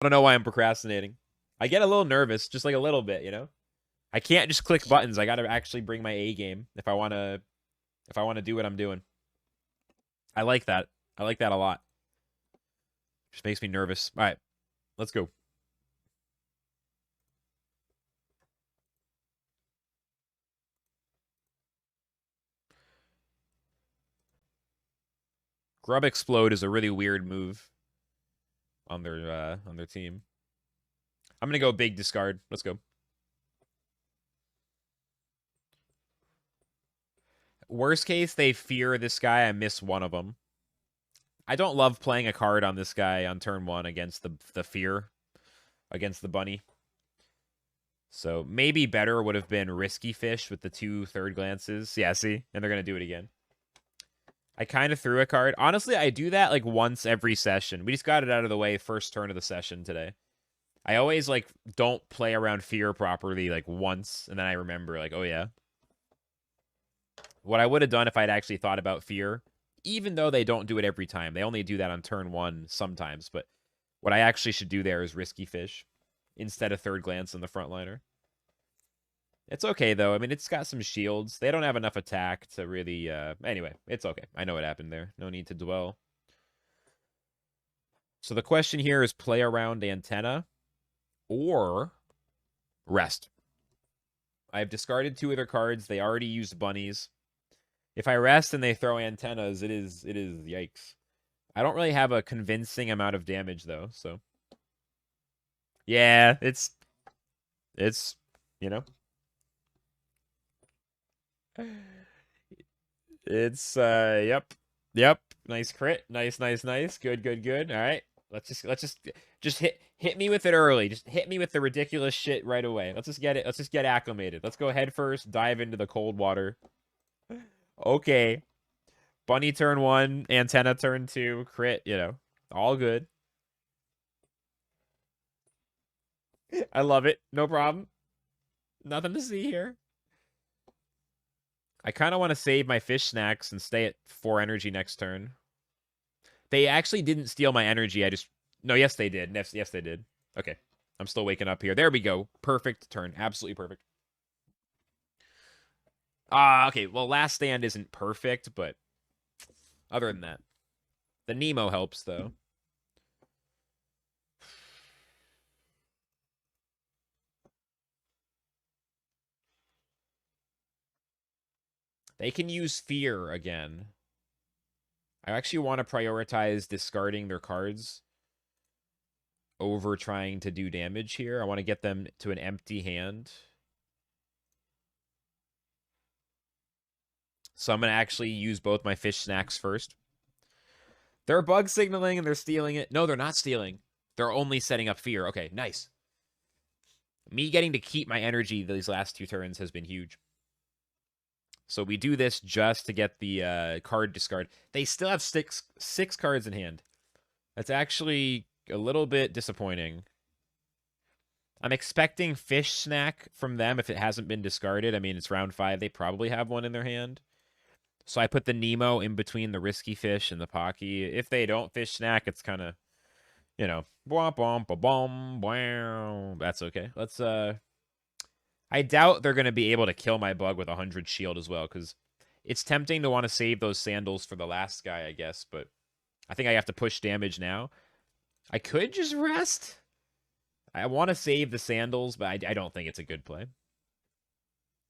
I don't know why I'm procrastinating. I get a little nervous, just like a little bit, you know? I can't just click buttons. I gotta actually bring my A game if I wanna do what I'm doing. I like that. I like that a lot. Just makes me nervous. All right, let's go. Grub Explode is a really weird move on their team. I'm gonna go big discard. Let's go. Worst case, they fear this guy. I miss one of them. I don't love playing a card on this guy on turn 1 against the fear, against the bunny. So maybe better would have been Risky Fish with the 2 third glances. Yeah, see? And they're going to do it again. I kind of threw a card. Honestly, I do that like once every session. We just got it out of the way first turn of the session today. I always like don't play around fear properly like once, and then I remember like, oh yeah. What I would have done if I'd actually thought about fear, even though they don't do it every time. They only do that on turn 1 sometimes, but what I actually should do there is Risky Fish instead of third glance on the frontliner. It's okay, though. I mean, it's got some shields. They don't have enough attack to really... Anyway, it's okay. I know what happened there. No need to dwell. So the question here is play around Antenna or rest. I've discarded 2 of their cards. They already used bunnies. If I rest and they throw antennas, it is yikes. I don't really have a convincing amount of damage, though, so... Yeah, it's, you know... It's yep. Yep. Nice crit. Nice. Good. All right. Let's just hit me with it early. Just hit me with the ridiculous shit right away. Let's just get it. Let's just get acclimated. Let's go head first, dive into the cold water. Okay. Bunny turn 1, antenna turn 2, crit, all good. I love it. No problem. Nothing to see here. I kind of want to save my fish snacks and stay at 4 energy next turn. They actually didn't steal my energy. No, yes, they did. Yes, they did. Okay. I'm still waking up here. There we go. Perfect turn. Absolutely perfect. Okay. Well, last stand isn't perfect, but other than that. The Nemo helps, though. They can use Fear again. I actually want to prioritize discarding their cards over trying to do damage here. I want to get them to an empty hand. So I'm going to actually use both my fish snacks first. They're bug signaling and they're stealing it. No, they're not stealing. They're only setting up fear. Okay, nice. Me getting to keep my energy these last 2 turns has been huge. So we do this just to get the card discard. They still have six cards in hand. That's actually a little bit disappointing. I'm expecting fish snack from them if it hasn't been discarded. I mean, it's round 5. They probably have one in their hand. So I put the Nemo in between the risky fish and the Pocky. If they don't fish snack, it's kind of, that's okay. Let's, I doubt they're going to be able to kill my bug with 100 shield as well, because it's tempting to want to save those sandals for the last guy, I guess, but I think I have to push damage now. I could just rest. I want to save the sandals, but I don't think it's a good play.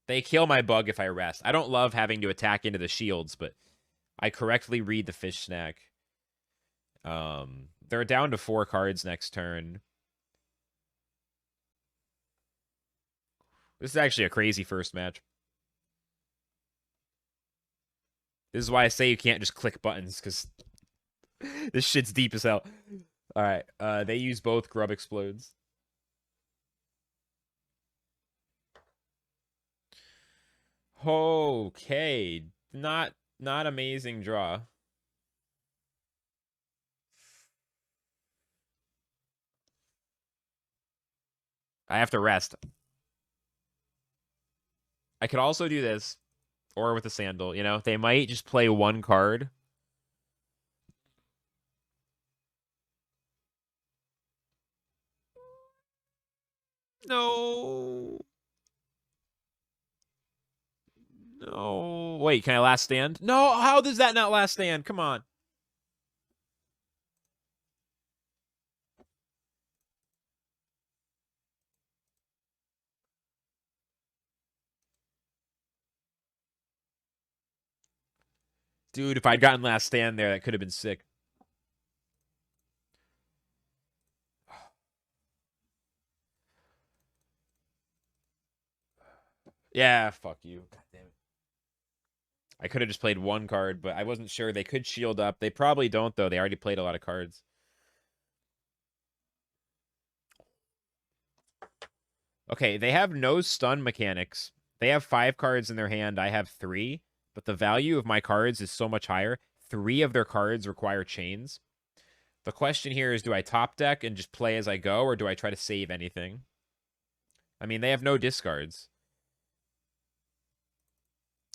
They kill my bug if I rest. I don't love having to attack into the shields, but I correctly read the fish snack. They're down to 4 cards next turn. This is actually a crazy first match. This is why I say you can't just click buttons, because this shit's deep as hell. Alright, they use both Grub Explodes. Okay, not amazing draw. I have to rest. I could also do this, or with a sandal, They might just play 1 card. No. No. Wait, can I last stand? No, how does that not last stand? Come on. Dude, if I'd gotten last stand there, that could have been sick. Yeah, fuck you. God damn it. I could have just played one card, but I wasn't sure. They could shield up. They probably don't, though. They already played a lot of cards. Okay, they have no stun mechanics. They have 5 cards in their hand. I have 3. But the value of my cards is so much higher. 3 of their cards require chains. The question here is, do I top deck and just play as I go, or do I try to save anything? I mean, they have no discards.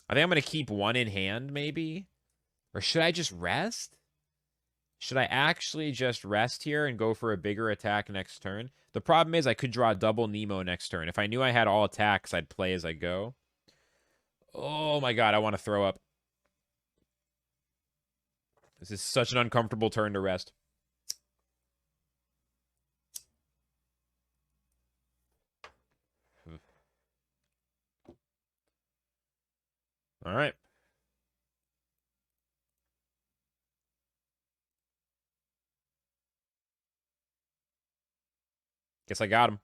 I think I'm going to keep 1 in hand, maybe? Or should I just rest? Should I actually just rest here and go for a bigger attack next turn? The problem is I could draw a double Nemo next turn. If I knew I had all attacks, I'd play as I go. Oh my god, I want to throw up. This is such an uncomfortable turn to rest. All right. Guess I got him.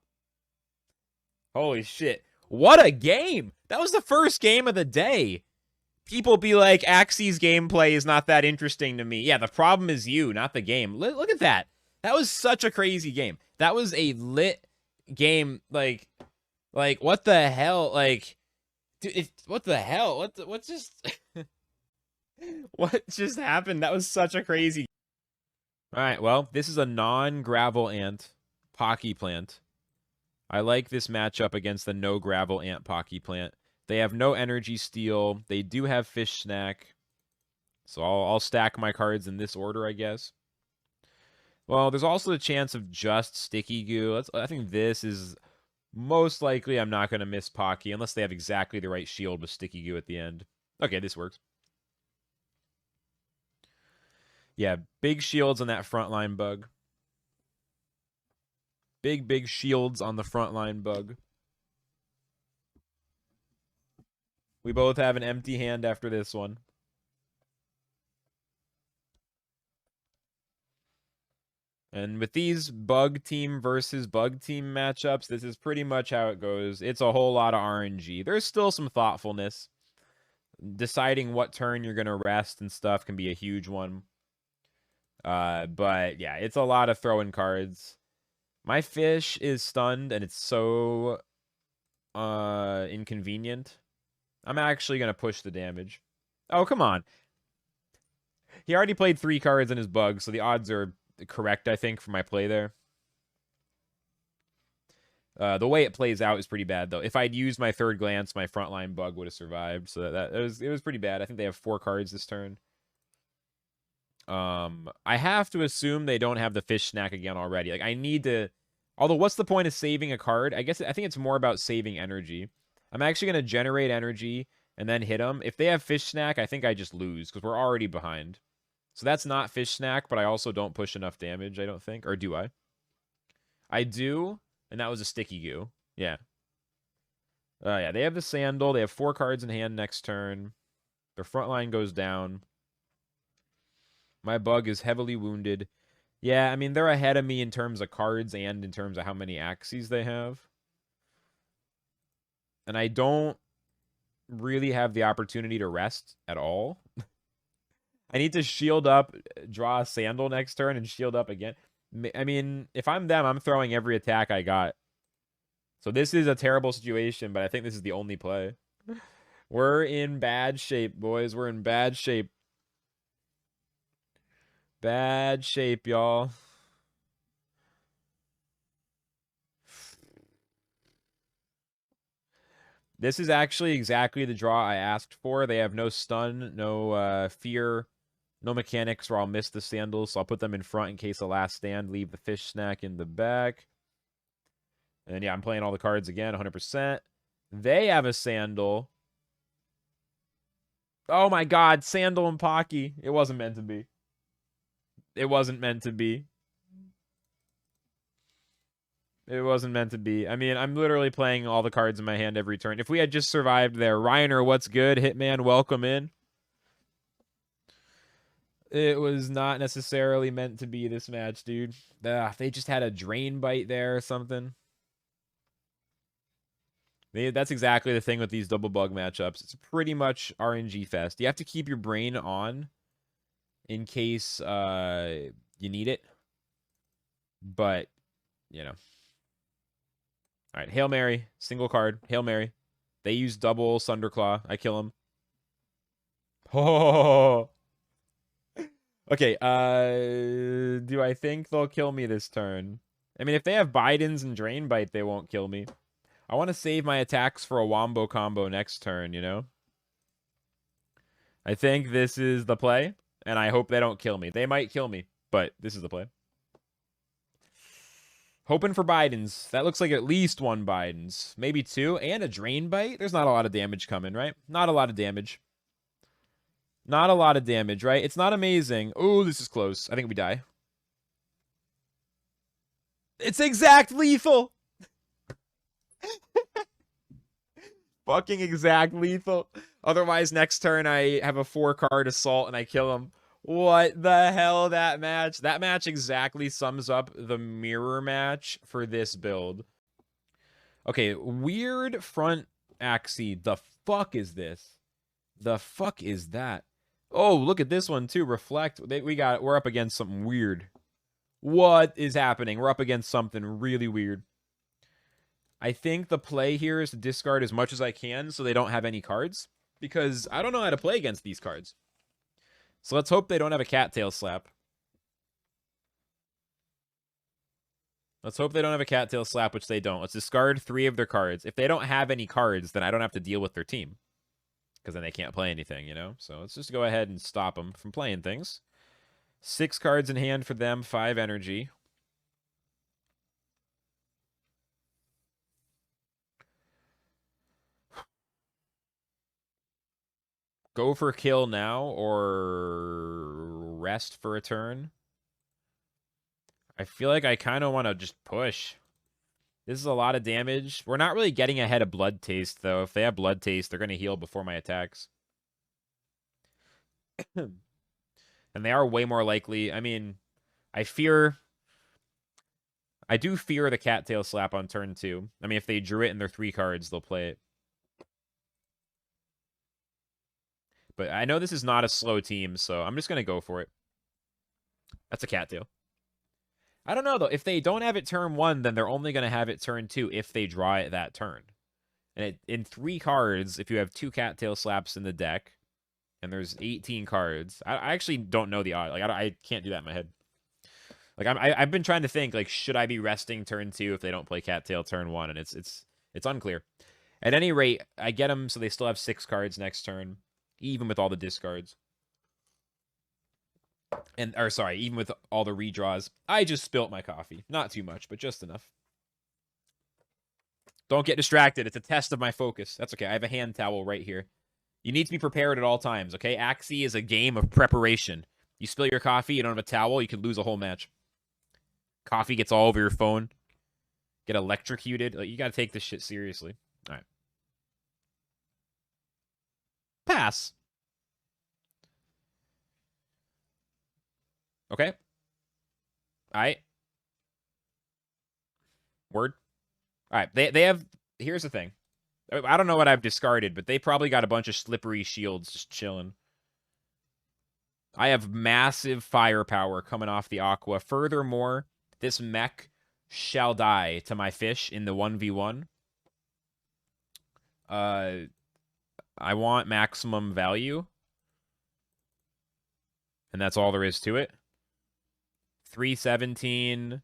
Holy shit. What a game! That was the first game of the day. People be like, Axie's gameplay is not that interesting to me. Yeah, the problem is you, not the game. Look at that. That was such a crazy game. That was a lit game. Like what the hell? Like, dude, what the hell? What just... what just happened? That was such a crazy... All right, well, this is a non-gravel ant Pocky plant. I like this matchup against the no gravel ant Pocky plant. They have no energy steal. They do have fish snack. So I'll stack my cards in this order, I guess. Well, there's also a chance of just sticky goo. I think this is most likely I'm not going to miss Pocky unless they have exactly the right shield with sticky goo at the end. Okay, this works. Yeah, big shields on that frontline bug. Big shields on the frontline bug. We both have an empty hand after this one. And with these bug team versus bug team matchups, this is pretty much how it goes. It's a whole lot of RNG. There's still some thoughtfulness. Deciding what turn you're going to rest and stuff can be a huge one. But yeah, it's a lot of throwing cards. My fish is stunned, and it's so inconvenient. I'm actually going to push the damage. Oh, come on. He already played 3 cards in his bug, so the odds are correct, I think, for my play there. The way it plays out is pretty bad, though. If I'd used my third glance, my frontline bug would have survived. So it was pretty bad. I think they have 4 cards this turn. I have to assume they don't have the fish snack again already. Like, I need to... Although, what's the point of saving a card? I think it's more about saving energy. I'm actually going to generate energy and then hit them. If they have fish snack, I think I just lose because we're already behind. So that's not fish snack, but I also don't push enough damage, I don't think. Or do I? I do, and that was a sticky goo. Yeah. Yeah, they have the sandal. They have 4 cards in hand next turn. Their front line goes down. My bug is heavily wounded. Yeah, I mean, they're ahead of me in terms of cards and in terms of how many Axies they have. And I don't really have the opportunity to rest at all. I need to shield up, draw a sandal next turn, and shield up again. I mean, if I'm them, I'm throwing every attack I got. So this is a terrible situation, but I think this is the only play. We're in bad shape, boys. We're in bad shape. Bad shape, y'all. This is actually exactly the draw I asked for. They have no stun, no fear, no mechanics, or I'll miss the sandals. So I'll put them in front in case of last stand. Leave the fish snack in the back. And yeah, I'm playing all the cards again, 100%. They have a Sandal. Oh my god, Sandal and Pocky. It wasn't meant to be. It wasn't meant to be. It wasn't meant to be. I mean, I'm literally playing all the cards in my hand every turn. If we had just survived there, Reiner, what's good? Hitman, welcome in. It was not necessarily meant to be this match, dude. They just had a drain bite there or something. That's exactly the thing with these double bug matchups. It's pretty much RNG fest. You have to keep your brain on in case you need it. But, you know. All right, Hail Mary, single card, Hail Mary. They use double Thunderclaw. I kill him. Oh. Okay, do I think they'll kill me this turn? I mean, if they have Bidens and Drain Bite, they won't kill me. I want to save my attacks for a Wombo combo next turn, you know? I think this is the play, and I hope they don't kill me. They might kill me, but this is the play. Hoping for Bidens. That looks like at least one Bidens. Maybe two, and a Drain Bite? There's not a lot of damage coming, right? Not a lot of damage. Not a lot of damage, right? It's not amazing. Ooh, this is close. I think we die. It's exact lethal! Fucking exact lethal. Otherwise, next turn, I have a 4-card assault and I kill him. What the hell, that match? That match exactly sums up the mirror match for this build. Okay, weird front Axie. The fuck is this? The fuck is that? Oh, look at this one too. Reflect. We're up against something weird. What is happening? We're up against something really weird. I think the play here is to discard as much as I can so they don't have any cards. Because I don't know how to play against these cards. So let's hope they don't have a Cattail Slap. Let's hope they don't have a Cattail Slap, which they don't. Let's discard 3 of their cards. If they don't have any cards, then I don't have to deal with their team. Because then they can't play anything, you know? So let's just go ahead and stop them from playing things. 6 cards in hand for them, 5 energy. Go for kill now or rest for a turn. I feel like I kind of want to just push. This is a lot of damage. We're not really getting ahead of Blood Taste, though. If they have Blood Taste, they're going to heal before my attacks. And they are way more likely. I mean, I do fear the Cattail Slap on turn 2. I mean, if they drew it in their 3 cards, they'll play it. But I know this is not a slow team, so I'm just going to go for it. That's a Cattail. I don't know, though. If they don't have it turn 1, then they're only going to have it turn 2 if they draw it that turn. And in 3 cards, if you have 2 Cattail Slaps in the deck, and there's 18 cards, I actually don't know the odd. Like, I can't do that in my head. Like, I've been trying to think, like, should I be resting turn 2 if they don't play Cattail turn 1? And it's unclear. At any rate, I get them so they still have 6 cards next turn, even with all the discards. Even with all the redraws. I just spilt my coffee. Not too much, but just enough. Don't get distracted. It's a test of my focus. That's okay. I have a hand towel right here. You need to be prepared at all times, okay? Axie is a game of preparation. You spill your coffee, you don't have a towel, you could lose a whole match. Coffee gets all over your phone. Get electrocuted. Like, you gotta take this shit seriously. All right. Pass. Okay. All right. Word. All right. They have... Here's the thing. I don't know what I've discarded, but they probably got a bunch of slippery shields just chilling. I have massive firepower coming off the Aqua. Furthermore, this mech shall die to my fish in the 1v1. I want maximum value. And that's all there is to it. 317,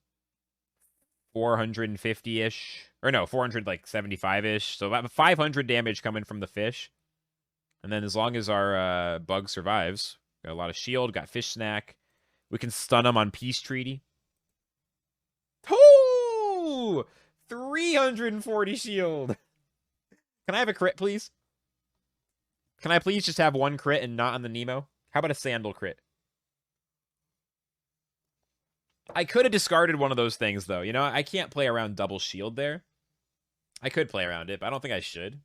450-ish. Or no, 475-ish. So about 500 damage coming from the fish. And then as long as our bug survives, got a lot of shield, got fish snack. We can stun them on Peace Treaty. Oh! 300 340 shield. Can I have a crit, please? Can I please just have one crit and not on the Nemo? How about a Sandal crit? I could have discarded one of those things, though. You know, I can't play around double shield there. I could play around it, but I don't think I should.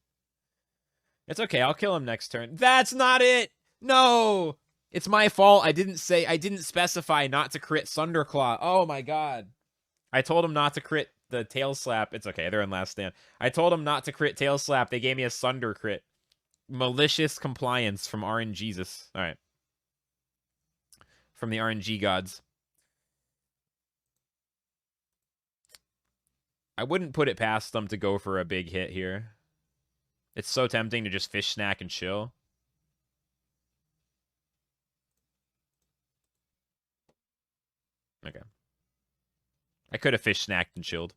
It's okay. I'll kill him next turn. That's not it! No! It's my fault. I didn't specify not to crit Thunderclaw. Oh my god. I told him not to crit the Tail Slap. It's okay. They're in last stand. I told him not to crit Tail Slap. They gave me a Thunder crit. Malicious compliance from RNGesus. All right. From the RNG gods. I wouldn't put it past them to go for a big hit here. It's so tempting to just fish snack and chill. Okay. I could have fish snacked and chilled.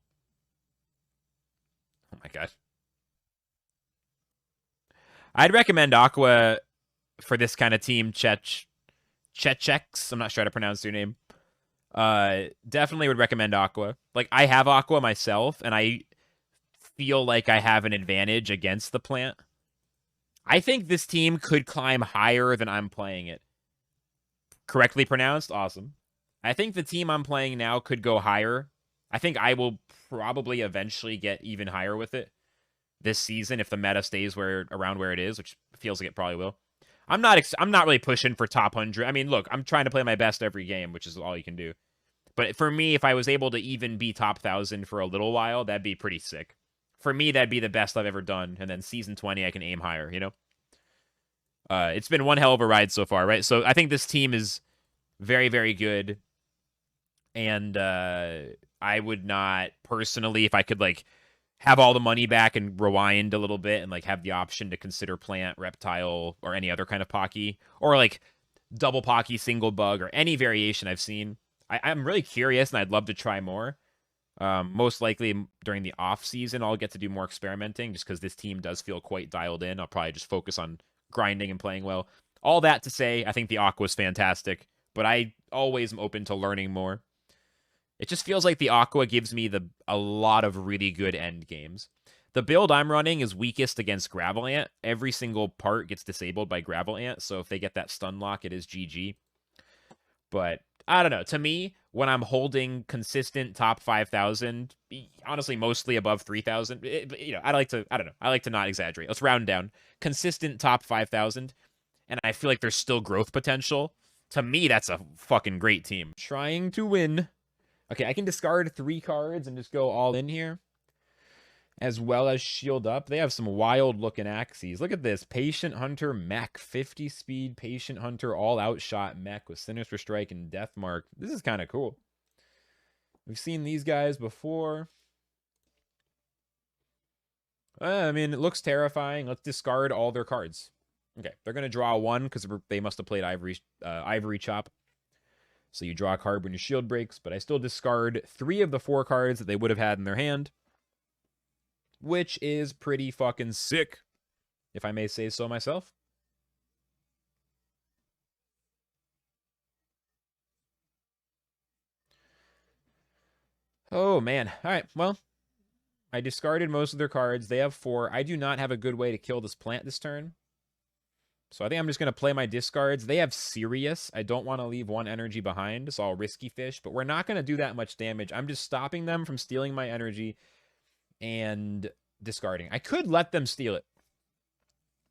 Oh my god. I'd recommend Aqua for this kind of team. Checheks. I'm not sure how to pronounce your name. Definitely would recommend Aqua. Like, I have Aqua myself, and I feel like I have an advantage against the plant. I think this team could climb higher than I'm playing it. Correctly pronounced? Awesome. I think the team I'm playing now could go higher. I think I will probably eventually get even higher with it this season if the meta stays around where it is, which feels like it probably will. I'm not really pushing for top 100. I mean, look, I'm trying to play my best every game, which is all you can do. But for me, if I was able to even be top 1,000 for a little while, that'd be pretty sick. For me, that'd be the best I've ever done. And then season 20, I can aim higher, you know? It's been one hell of a ride so far, right? So I think this team is very, very good. And I would not personally, if I could, like, have all the money back and rewind a little bit and, like, have the option to consider plant, reptile, or any other kind of Pocky. Or, like, double Pocky, single bug, or any variation I've seen. I'm really curious, and I'd love to try more. Most likely during the off season, I'll get to do more experimenting just because this team does feel quite dialed in. I'll probably just focus on grinding and playing well. All that to say, I think the Aqua's fantastic, but I always am open to learning more. It just feels like the Aqua gives me a lot of really good end games. The build I'm running is weakest against Gravel Ant. Every single part gets disabled by Gravel Ant, so if they get that stun lock, it is GG. But I don't know. To me, when I'm holding consistent top 5,000, honestly, mostly above 3,000, you know, I like to not exaggerate. Let's round down. Consistent top 5,000, and I feel like there's still growth potential. To me, that's a fucking great team. Trying to win. Okay, I can discard 3 cards and just go all in here. As well as shield up. They have some wild-looking Axies. Look at this. Patient Hunter mech. 50 speed Patient Hunter all-outshot mech with Sinister Strike and Death Mark. This is kind of cool. We've seen these guys before. I mean, it looks terrifying. Let's discard all their cards. Okay, they're going to draw 1 because they must have played Ivory Chop. So you draw a card when your shield breaks, but I still discard 3 of the 4 cards that they would have had in their hand. Which is pretty fucking sick, if I may say so myself. Oh, man. All right, well, I discarded most of their cards. They have 4. I do not have a good way to kill this plant this turn. So I think I'm just going to play my discards. They have Sirius. I don't want to leave 1 energy behind, so I'll Risky Fish. But we're not going to do that much damage. I'm just stopping them from stealing my energy and discarding. I could let them steal it.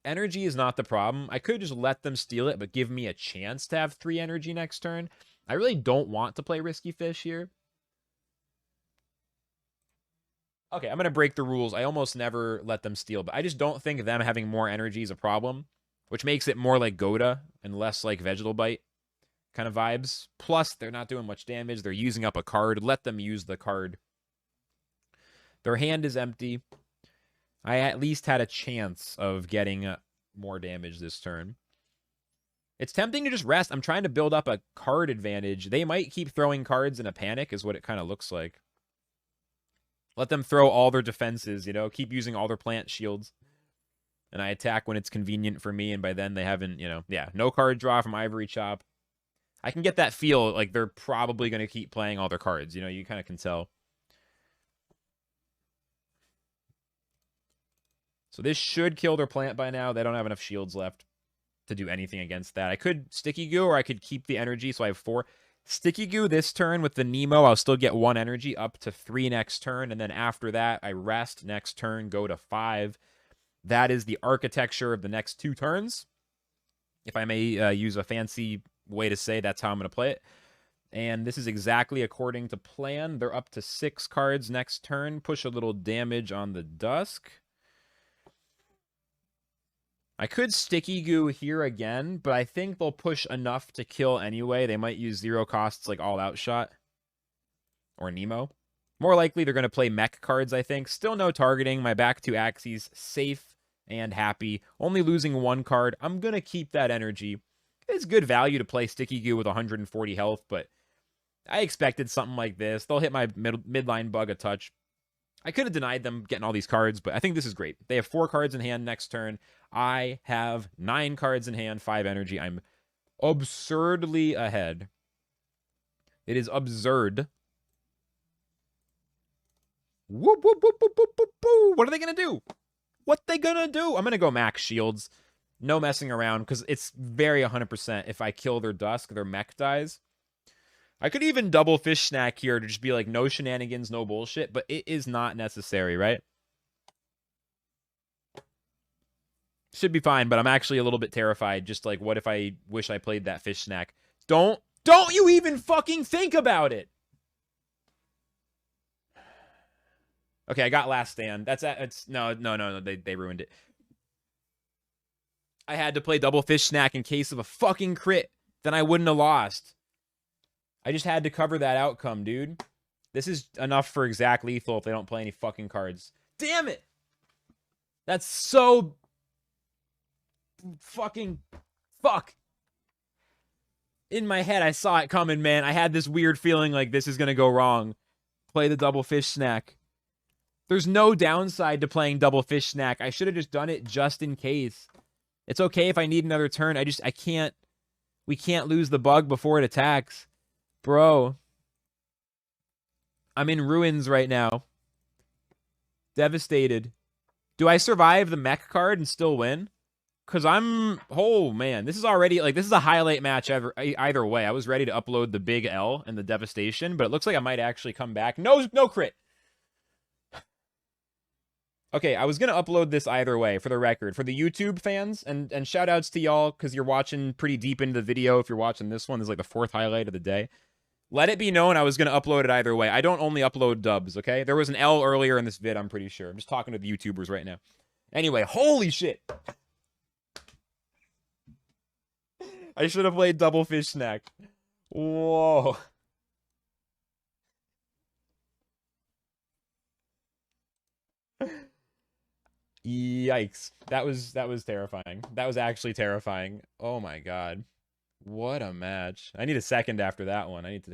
Energy is not the problem. I could just let them steal it, but give me a chance to have 3 energy next turn. I really don't want to play Risky Fish here. Okay, I'm going to break the rules. I almost never let them steal, but I just don't think them having more energy is a problem, which makes it more like Goda and less like Vegetal Bite kind of vibes. Plus, they're not doing much damage. They're using up a card. Let them use the card. Their hand is empty. I at least had a chance of getting more damage this turn. It's tempting to just rest. I'm trying to build up a card advantage. They might keep throwing cards in a panic is what it kind of looks like. Let them throw all their defenses, you know, keep using all their plant shields. And I attack when it's convenient for me, and by then they haven't, you know, yeah, no card draw from Ivory Chop. I can get that feel like they're probably going to keep playing all their cards. You know, you kind of can tell. So this should kill their plant by now. They don't have enough shields left to do anything against that. I could Sticky Goo, or I could keep the energy, so I have 4. Sticky Goo this turn with the Nemo, I'll still get 1 energy, up to 3 next turn, and then after that, I rest next turn, go to 5. That is the architecture of the next 2 turns. If I may use a fancy way to say, that's how I'm going to play it. And this is exactly according to plan. They're up to 6 cards next turn. Push a little damage on the Dusk. I could Sticky Goo here again, but I think they'll push enough to kill anyway. They might use 0 costs like All Out Shot or Nemo. More likely they're going to play mech cards, I think. Still no targeting. My back 2 Axies, safe and happy. Only losing 1 card. I'm going to keep that energy. It's good value to play Sticky Goo with 140 health, but I expected something like this. They'll hit my midline bug a touch. I could have denied them getting all these cards, but I think this is great. They have 4 cards in hand next turn. I have 9 cards in hand, 5 energy. I'm absurdly ahead. It is absurd. Whoop, whoop, whoop, whoop, whoop, whoop, whoop. What are they going to do? What they going to do? I'm going to go max shields. No messing around, because it's very 100% if I kill their Dusk, their mech dies. I could even double Fish Snack here to just be like, no shenanigans, no bullshit, but it is not necessary, right? Should be fine, but I'm actually a little bit terrified. Just like, what if I wish I played that Fish Snack? Don't you even fucking think about it! Okay, I got Last Stand. No, they ruined it. I had to play double Fish Snack in case of a fucking crit. Then I wouldn't have lost. I just had to cover that outcome, dude. This is enough for exact lethal if they don't play any fucking cards. Damn it! That's so... fucking... fuck. In my head, I saw it coming, man. I had this weird feeling like this is gonna go wrong. Play the double Fish Snack. There's no downside to playing double Fish Snack. I should have just done it just in case. It's okay if I need another turn. I can't... we can't lose the bug before it attacks. Bro. I'm in ruins right now. Devastated. Do I survive the mech card and still win? Because oh, man. This is already... like, this is a highlight match either way. I was ready to upload the big L and the devastation, but it looks like I might actually come back. No crit! Okay, I was going to upload this either way, for the record. For the YouTube fans, and shout-outs to y'all, because you're watching pretty deep into the video. If you're watching this one, this is like the 4th highlight of the day. Let it be known I was going to upload it either way. I don't only upload dubs, okay? There was an L earlier in this vid, I'm pretty sure. I'm just talking to the YouTubers right now. Anyway, holy shit! I should have played double Fish Snack. Whoa. Yikes. That was terrifying. That was actually terrifying. Oh my god. What a match. I need a second after that one. I need to take